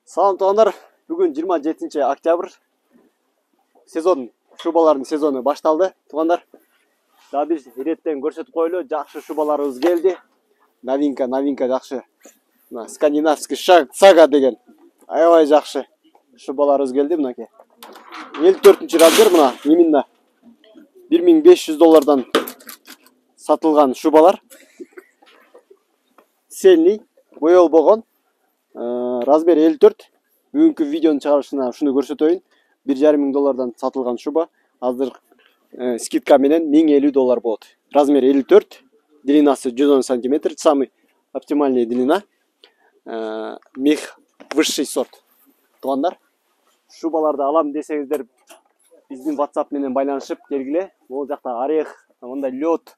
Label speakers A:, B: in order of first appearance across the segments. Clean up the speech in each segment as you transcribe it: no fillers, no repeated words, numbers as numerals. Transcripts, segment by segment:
A: Салам туугандар, бүгүн 27 октябрь. Сезон, шубалардын сезону башталды. Туугандар, да биз иреттен көрсөтүп коелу, жакшы шубаларыбыз келди. Новинка жакшы. Скандинавский сага деген аябай жакшы шубаларыбыз келди мынакей. 54-размер мына, именно $1500 сатылган шубалар. Цельный, боелбогон. Размер 54. Бүгүнкү видеонун чыгарылышына ушуну көрсөтөйүн. $1,500 сатылган шуба. Азыр скидка менен $1050 болот. Размер 54, длинасы 110 см, самый оптимальный длина. Мех высший сорт. Туугандар, шубаларды алам десеңиздер, биздин WhatsApp менен байланышып келгиле. Бул жакта орех, мындай лед,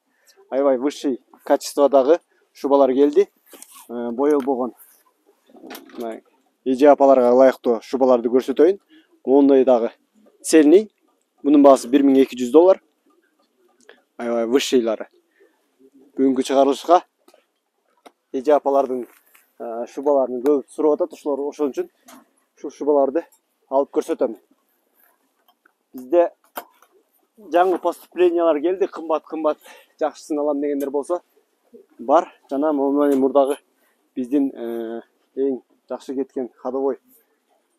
A: аябай высший качестводагы шубалар келди. Боелбогон. Эже апаларга ылайыктуу шубаларды көрсөтөйүн. Моундай дагы цельный. Мунун баасы $1200. Аябай высшийлары. Бүгүнкү чыгарылышка эже апалардын шубаларын көп сурап атат. Ошон үчүн ушул шубаларды алып көрсөтөм. Бизде жаңы поступлениялар келди. Кымбат жакшысын алам дегендер болсо бар. Жана мурдагы биздин эң жакшы кеткен ходовой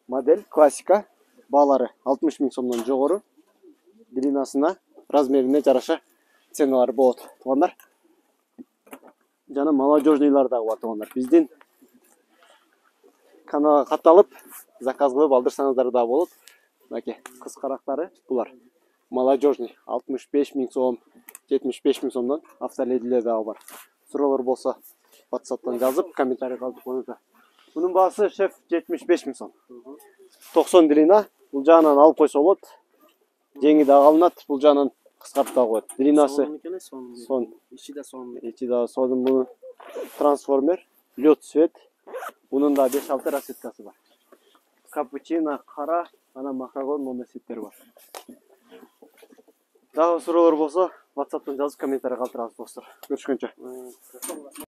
A: модель классика. Баалары 60 000 сомдон жогору. Длинасына, размерине жараша ценалар болот. Туугандар, жана молодежныйлар дагы бар туугандар. Биздин каналга катталып, заказ кылып алдырсаңыздар да болот. Мынакей кыз карактары булар. Молодежный 65 000 сом, 75 000 сомдон автоледилер дагы бар. Суроолор болсо WhatsApp'тан жазып, комментарий калтырып коюңуздар. Bunun baası şef 75 000 сом. 90 длина. Бул жагынан алып койсо болот. Жеңи да алынат, бул жагынан кыскартып да коет. Длинасы сон. Ичи да сон. Бул трансформер, лед цвет. Bunun da 5-6 расцветкасы бар. Капучино, кара, ана махагон мондой цветтер бар. Дагы суроолор болсо WhatsApp'тан жазып комментарий калтырасыз достор. Көрүшкөнчө.